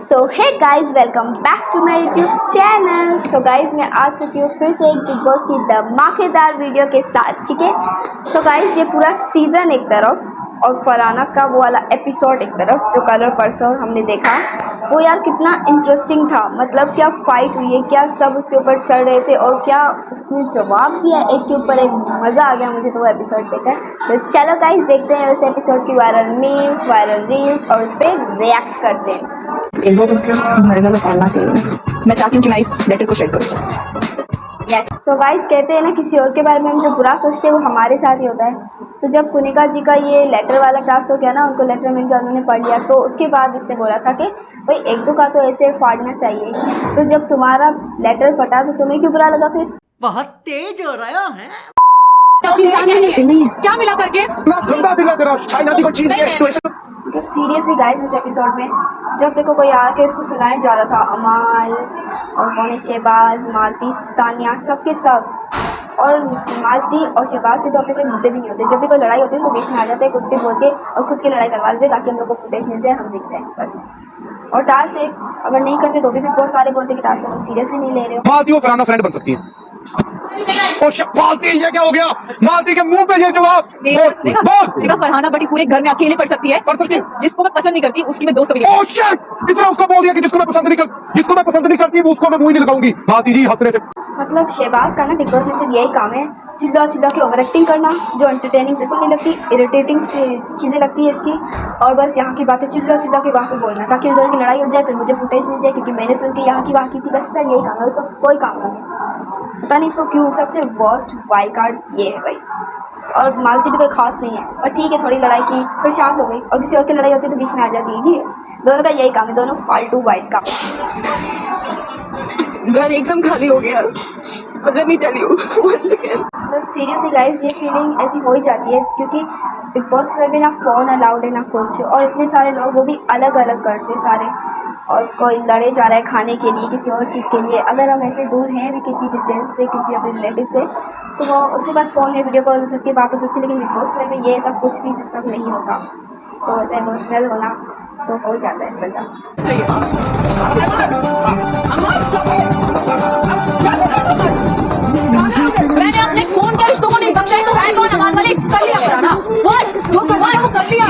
So hey guys, welcome back to my YouTube channel. So guys, मैं आ चुकी हूँ फिर से एक बिग बॉस की धमाकेदार वीडियो के साथ। ठीक है, तो गाइस ये पूरा सीज़न एक तरफ और फरहाना का वो वाला एपिसोड एक तरफ जो कल और परसों हमने देखा, वो यार कितना इंटरेस्टिंग था। मतलब क्या फाइट हुई है, क्या सब उसके ऊपर चढ़ रहे थे और क्या उसने जवाब दिया एक के ऊपर एक। मज़ा आ गया मुझे तो वो एपिसोड देखकर। तो चलो गाइस देखते हैं उस एपिसोड की वायरल मीम्स, वायरल रील्स और उस पर रिएक्ट करते हैं। एक दो मेरे घर में फैलना चाहिए। मैं चाहती हूँ कि मैं इस लेटर को शेयर करूँ। यस, सो गाइस कहते हैं ना, किसी और के बारे में हम जो बुरा सोचते हैं वो हमारे साथ ही होता है। तो जब कुनिका जी का ये लेटर वाला टास्क हो गया ना, उनको लेटर मिल गया, उन्होंने पढ़ लिया, तो उसके बाद इसने बोला था कि भाई एक दो का तो ऐसे फाड़ना चाहिए। तो जब तुम्हारा लेटर फटा तो तुम्हें क्यों बुरा लगा फिर? बहुत तेज हो रहा है। क्या मिला करके गंदा दिल है तेरा, चाइना की कोई चीज है। मतलब सीरियसली गाइस, इस एपिसोड में जब देखो कोई आके इसको सुनाया जा रहा था, अमाल और कौन है, शहबाज, मालती, तानिया, सबके सब। और मालती और शहबाज के तो अपने कोई मुद्दे भी नहीं होते। जब भी कोई लड़ाई होती है तो बीच में आ जाते हैं, कुछ भी बोल के और खुद की लड़ाई करवा देते ताकि हम लोग को फुटेज मिल जाए, हम दिख जाए बस। और टास्क एक अगर नहीं करते तो भी बहुत सारे बोलते कि टास्क को तुम सीरियसली नहीं ले रहे हो। मालती वो फराना फ्रेंड बन सकती है। मालती ये क्या हो गया? मालती के मुंह पे ये जवाब बोल। फरहाना बट इस पूरे घर में अकेले पढ़ सकती है। जिसको मैं पसंद नहीं करती उसकी मैं दोस्त भी नहीं। ओह शिट, इसने उसको बोल दिया कि जिसको मैं पसंद नहीं करती वो उसको मैं मुंह ही नहीं लगाऊंगी। मालती जी हंसने से मतलब शहबाज का ना बिग बॉस में सिर्फ यही काम है, चिल्ला चिल्ला के ओवर एक्टिंग करना, जो एंटरटेनिंग बिल्कुल नहीं लगती, इरिटेटिंग चीज़ें लगती है इसकी। और बस यहाँ की बातें चिल्ला चिल्ला के वहाँ पे बोलना ताकि उधर की लड़ाई हो जाए, फिर मुझे फुटेज मिल जाए क्योंकि मैंने सुन के यहाँ की वहाँ की थी। बस सर यही काम है उसका, कोई काम नहीं। पता नहीं इसको क्यों सबसे वर्स्ट वाइल्ड कार्ड ये है भाई। और मालती भी कोई खास नहीं है, और ठीक है थोड़ी लड़ाई की फिर शांत हो गई, और किसी और की लड़ाई होती है तो बीच में आ जाती है। जी दोनों का यही काम है, दोनों फालतू वाइल्ड कार्ड। घर एकदम खाली हो गया। let me tell you once again। मतलब सीरियसली गाइस, ये फीलिंग ऐसी हो ही जाती है क्योंकि बिग बॉस में भी ना फ़ोन अलाउड है ना कुछ, और इतने सारे लोग, वो भी अलग अलग घर से सारे, और कोई लड़े जा रहा है खाने के लिए, किसी और चीज़ के लिए। अगर हम ऐसे दूर हैं भी किसी डिस्टेंस से, किसी अपने रिलेटिव से, तो वो उसके पास फ़ोन में वीडियो कॉल हो सकती है, बात हो सकती है। लेकिन बिग बॉस में ये सब कुछ भी सिस्टम नहीं होता, तो ऐसा इमोशनल होना तो हो जाता है बता। मैंने अपने खून के रिश्तों को नहीं बख्शा तो है कौन? अमान मलिक कर लिया फरहाना। What? जो करना है वो कर लिया।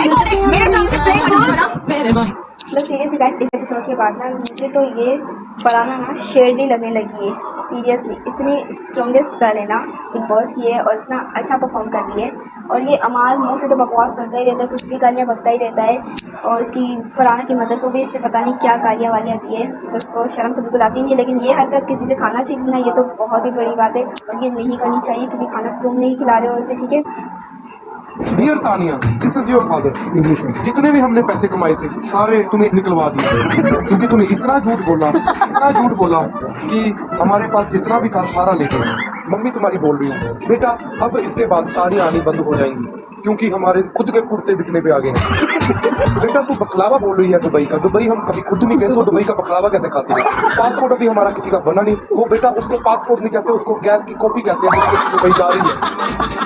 मेरे सामने प्लेइंग कार्ड। मतलब सीरियसली गाइस, इस एपिसोड के बाद ना मुझे तो ये फरहाना ना शेरनी लगने लगी है। सीरियसली इतनी स्ट्रॉन्गेस्ट गर्ल है ना बिग बॉस की है, और इतना अच्छा परफॉर्म कर रही है। और ये अमाल मुँह से तो बकवास करता ही रहता है, कुछ भी गालियाँ बकता ही रहता है। और उसकी फरहाना की मदर को भी इसने पता नहीं क्या गालियाँ वालियाँ दी है, तो उसको शर्म तो बिल्कुल आती नहीं है। लेकिन ये हरकत किसी से खाना छीनना, ये तो बहुत ही बड़ी बात है, और ये नहीं करनी चाहिए क्योंकि खाना तुम नहीं खिला रहे हो उससे। ठीक है, dear Tania, this is your father. English में जितने भी हमने पैसे कमाए थे सारे तुम्हें निकलवा दिए, क्योंकि तूने इतना झूठ बोला कि हमारे पास जितना भी था सारा ले गए। मम्मी तुम्हारी बोल रही है बेटा, अब इसके बाद सारी आनी बंद हो जाएंगी क्योंकि हमारे खुद के कुर्ते बिकने पे आ गए हैं। बेटा तू बकलावा बोल रही है दुबई का। दुबई हम कभी खुद नहीं गए तो दुबई का बकलावा कैसे खाते हैं? पासपोर्ट अभी हमारा किसी का बना नहीं। वो बेटा उसको पासपोर्ट नहीं कहते, उसको गैस की कॉपी कहते हैं, जो दुबई जा रही है।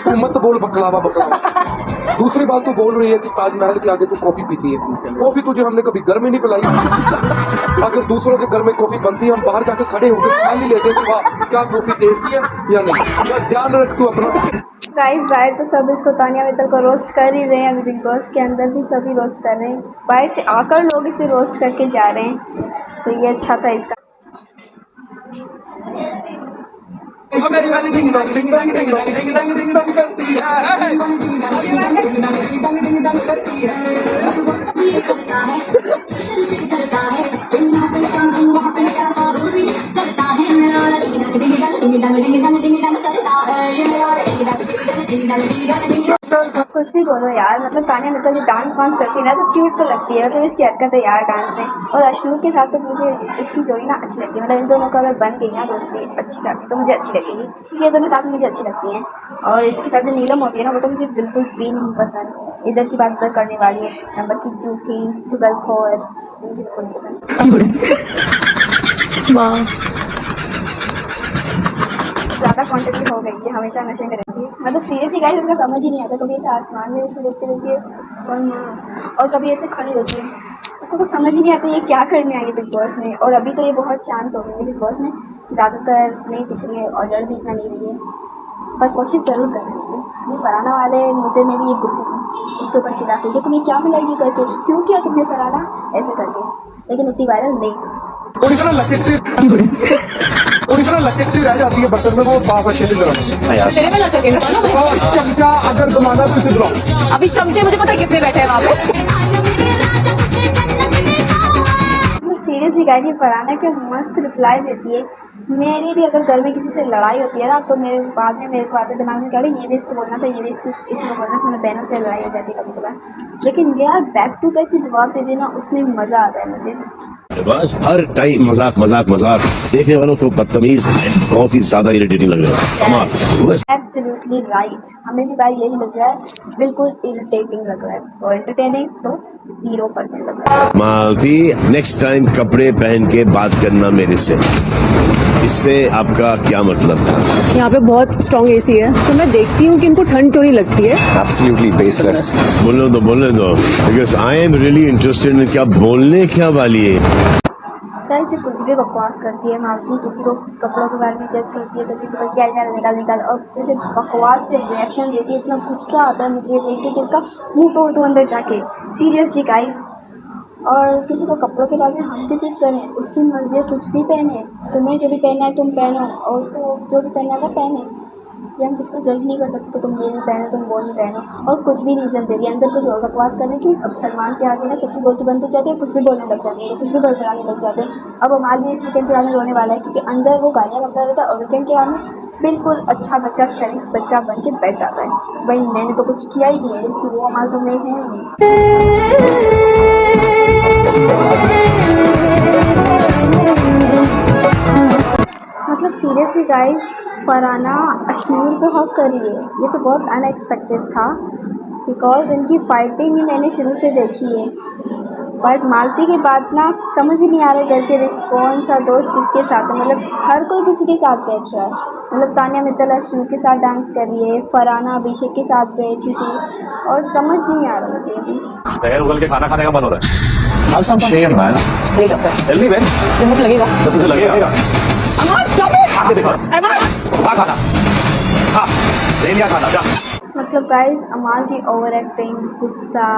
तू मत बोल बकलावा। दूसरी बात तू बोल रही है कि ताजमहल के आगे तू कॉफी पीती है। कॉफी तुझे हमने कभी घर में नहीं पिलाई। अगर दूसरों के घर में कॉफी बनती है हम बाहर जाके खड़े होकर स्मेल ही लेते हैं कि वाह क्या कॉफी टेस्टी है या नहीं। ध्यान रख तू अपना। गाइस बाहर तो सब इसको तानिया मित्तल को रोस्ट कर ही रहे हैं, अभी बिग बॉस के अंदर भी सभी रोस्ट कर रहे हैं। बाहर से आकर लोग इसे रोस्ट करके जा रहे हैं, तो ये अच्छा था इसका। कुछ भी बोलो यार, मतलब तानिया मित्तल जो डांस वांस करती है ना तो क्यूट तो लगती है। मतलब इसकी हरकत है यार डांस में। और अश्नूर के साथ तो मुझे इसकी जोड़ी ना अच्छी लगती है। मतलब इन दोनों का अगर बन गई ना दोस्ती अच्छी खासी तो मुझे अच्छी लगेगी, क्योंकि ये दोनों साथ में मुझे अच्छी लगती हैं। और इसके साथ जो नीलम होती है ना, वो तो मुझे बिल्कुल भी नहीं पसंद। इधर की बात उधर करने वाली है, नंबर की झूठी चुगलखोर, मुझे बिल्कुल नहीं पसंद। ज़्यादा क्वांटिटी हो गई है, हमेशा नशे में रहती है। मतलब सीरियसली गाइस, इसका समझ ही नहीं आता। कभी ऐसे आसमान में ऐसे देखती रहती है और कभी ऐसे खड़ी होती है। इसको कुछ समझ ही नहीं आता ये क्या करने आई है बिग बॉस में। और अभी तो ये बहुत शांत हो गई है बिग बॉस में, ज़्यादातर नहीं दिख रही है और डर भी इतना नहीं रही है, पर कोशिश ज़रूर कर रही है। इसलिए फरहाना वाले मुद्दे में भी एक गुस्से थी उसके ऊपर चिल्ला के, तुम्हें क्या मिला ये करके, क्यों किया तुमने फरहाना ऐसे करके, लेकिन इतनी वायरल नहीं हुई। थोड़ी सी ना लचक सी रह जाती है बर्तन में, वो साफ अच्छे से करो। तेरे में लचक है मालूम है? और चमचा अगर घुमाना तो इसे घुमाओ। अभी चमचे मुझे पता है कितने बैठे हैं वहाँ पे। सीरियसली गाइस ये फरहाना के मस्त रिप्लाई देती है। मेरी भी अगर घर में किसी से लड़ाई होती है ना तो मेरे बाद में मेरे को आते दिमाग में क्या ये भी इसको बोलना था, ये भी इसको बोलना था, मेरे बहनों से लड़ाई हो जाती है कभी कभार। लेकिन यार बैक टू बैक जो जवाब दे देना उसमें मज़ा आता है मुझे। बस हर टाइम मजाक मजाक मजाक, देखने वालों को बदतमीज बहुत ही ज्यादा इरिटेटिंग लग रहा है। कमाल बस। एब्सोल्युटली राइट, हमें भी भाई यही लग रहा है, बिल्कुल इरिटेटिंग लग रहा है। और एंटरटेनिंग तो 0% लग रहा है। मालती नेक्स्ट टाइम कपड़े पहन के बात करना मेरे से, इससे आपका क्या मतलब था? यहाँ पे बहुत स्ट्रॉन्ग एसी है तो मैं देखती हूँ कि इनको ठंड क्यों नहीं लगती है। Absolutely baseless. बोलने दो because I am really interested in क्या बोलने क्या वाली है। गाइस ये कुछ भी बकवास करती है मालती, किसी को कपड़ों के बारे में जज करती है तो किसी को चल निकाल और जैसे बकवास से रिएक्शन देती है। इतना गुस्सा आता है मुझे देख के कि इसका मुंह तो अंदर जाके सीरियसली गाइस। और किसी को कपड़ों के बारे में हम क्यों चीज़ करें, उसकी मर्जी है, कुछ भी पहने, तुम्हें जो भी पहनना है तुम पहनो और उसको जो भी पहनना है वो पहने। ये हम किसी को जज नहीं कर सकते कि तुम ये नहीं पहनो तुम वो नहीं पहनो। और कुछ भी रीज़न दे रही है अंदर कुछ और बकवास करने की। अब सलमान के आगे ना सबकी बोलती बंद हो जाती है, कुछ भी बोलने लग जाती है, कुछ भी बड़बड़ाने लग जाते हैं। अब अमाल भी इस वीकेंड के बाद में रोने वाला है क्योंकि अंदर वो गालियाँ बकता रहता है और वीकेंड के बाद में बिल्कुल अच्छा बच्चा शरीफ बच्चा बन के बैठ जाता है। भाई मैंने तो कुछ किया ही नहीं है, इसकी वो अमाल तो मैं हूँ ही नहीं। मतलब सीरियसली गाइस फरहाना अश्नूर को हक कर रही है, ये तो बहुत अनएक्सपेक्टेड था बिकॉज इनकी फाइटिंग ही मैंने शुरू से देखी है। बट मालती की बात ना समझ ही नहीं आ रहा घर के कौन सा दोस्त किसके साथ है, मतलब हर कोई किसी के साथ बैठ रहा है। मतलब तानिया मित्तल अश्नूर के साथ डांस कर रही है, फरहाना अभिषेक के साथ बैठी थी और समझ नहीं आ रहा मुझे अभी। पैर उगल के खाना खाने का मन हो रहा है। Have some shame, man. Tell me, man. मुझे लगेगा जब तुझे लगेगा आके दिखा खा खाना खा नहीं क्या खाना जा। मतलब गाइस अमाल की ओवर एक्टिंग, गुस्सा,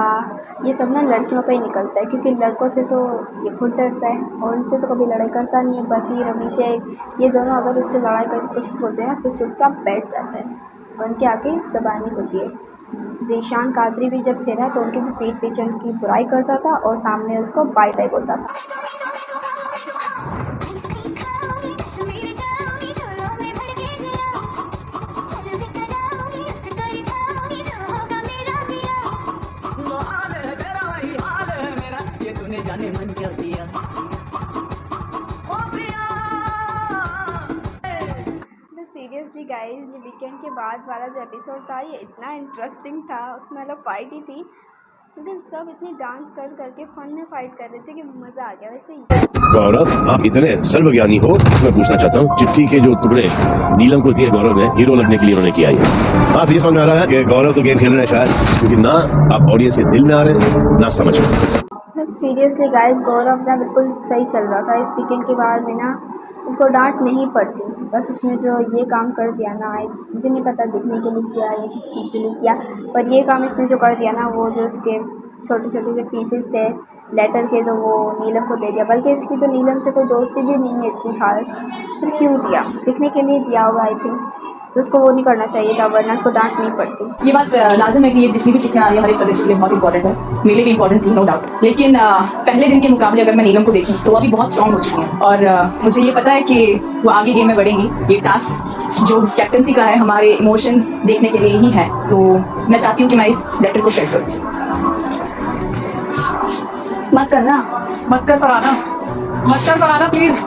ये सब ना लड़कियों पे ही निकलता है क्योंकि लड़कों से तो ये खुद डरता है और उनसे तो कभी लड़ाई करता नहीं है। बसीर अभिषेक ये दोनों अगर उससे लड़ाई करके कुछ बोलते हैं तो चुपचाप बैठ जाता है, उनके आगे ज़बान नहीं खुलती है। ज़ीशान कादरी भी जब थे ना तो उनके भी पीठ पीछे उनकी बुराई करता था और सामने उसको बाय बाय बोलता था। सीरियसली गाइस ये वीकेंड के बाद वाला जो एपिसोड था ये इतना इंटरेस्टिंग था, उसमें मतलब फाइट ही थी लेकिन सब इतनी डांस कर करके फन में फाइट कर रहे थे कि मज़ा आ गया। वैसे ही गौरव आप इतने सर्वज्ञानी हो, मैं पूछना चाहता हूँ चिट्ठी के जो टुकड़े नीलम को दिए गौरव ने हीरो लगने के लिए उन्होंने किया है। बात ये समझ में आ रहा है कि गौरव तो गेम खेल रहे हैं शायद, क्योंकि ना आप ऑडियंस के दिल में आ रहे ना समझ में। सीरियसली गाइस गौरव ना बिल्कुल सही चल रहा था इस वीकेंड के बाद में ना, उसको डांट नहीं पड़ती, बस उसने जो ये काम कर दिया ना, मुझे नहीं पता दिखने के लिए किया या किस चीज़ के लिए किया, पर ये काम इसने जो कर दिया ना, वो जो उसके छोटे छोटे जो पीसेस थे लेटर के तो वो नीलम को दे दिया। बल्कि इसकी तो नीलम से कोई दोस्ती भी नहीं है इतनी खास, फिर क्यों दिया, दिखने के लिए दिया होगा आई थिंक, तो उसको वो नहीं करना चाहिए था वरना उसको डांट नहीं पड़ती। ये बात लाजिम है कि ये जितनी भी चिट्ठियाँ आई हर एक सदस्य के लिए बहुत इंपॉर्टेंट है, मेरे लिए भी इंपॉर्टेंट थी नो डाउट। लेकिन पहले दिन के मुकाबले अगर मैं नीलम को देखूं तो अभी बहुत स्ट्रांग हो चुकी है और मुझे ये पता है कि वो आगे गेम में बढ़ेंगी। ये टास्क जो कैप्टनसी का है हमारे इमोशंस देखने के लिए ही है, तो मैं चाहती हूँ कि मैं इस लेटर को शेयर करूँ। मत करना, मत कर फरहाना प्लीज।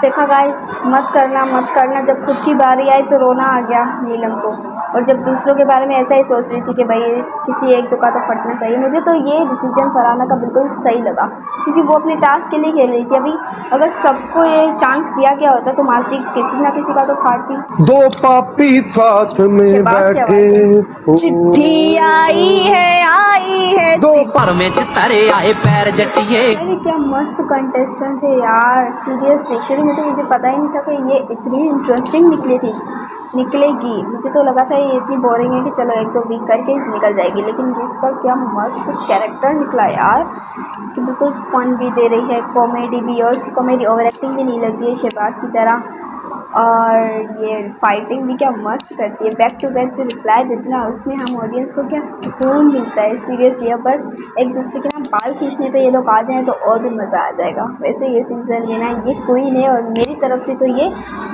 देखा गाइस मत करना, जब खुद की बारी आई तो रोना आ गया नीलम को। और जब दूसरों के बारे में ऐसा ही सोच रही थी कि भाई किसी एक दो का तो फटना चाहिए, मुझे तो ये डिसीजन फरहाना का बिल्कुल सही लगा, क्योंकि वो अपने टास्क के लिए खेल रही थी। अभी अगर सबको ये चांस दिया गया होता तो मालती किसी ना किसी का तो फाड़ती। दो पापी साथ में शहबाज की बैठे, चिट्ठी आई है दो पर में तारे आए पैर जटिए। अरे क्या मस्त कंटेस्टेंट है यार, सीरियसली शुरू में तो मुझे पता ही नहीं था कि ये इतनी इंटरेस्टिंग निकलेगी। मुझे तो लगा था ये इतनी बोरिंग है कि चलो एक दो वीक करके निकल जाएगी, लेकिन इसका क्या मस्त कैरेक्टर निकला यार कि बिल्कुल फन भी दे रही है, कॉमेडी भी, और उसकी कॉमेडी ओवर एक्टिंग भी नहीं लगती है शहबाज की तरह, और ये फाइटिंग भी क्या मस्त करती है। बैक टू बैक जो रिप्लाई देती है उसमें हम ऑडियंस को क्या सुकून मिलता है सीरियसली। अब बस एक दूसरे के ना बाल खींचने पे ये लोग आ जाएं तो और भी मज़ा आ जाएगा। वैसे ये सीज़न में ना ये क्वीन है और मेरी तरफ से तो ये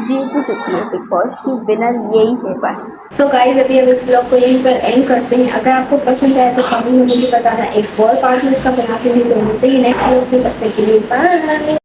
जीत ही चुकी है, बिग बॉस की विनर यही है बस। सो गाइज अभी अब इस ब्लॉग को यहीं पर एंड करते हैं। अगर आपको पसंद आया तो कमेंट में मुझे बताना, एक और पार्ट में इसका बना के नहीं तो मिलते ही नेक्स्ट ब्लॉग में। तब तक के लिए बाय।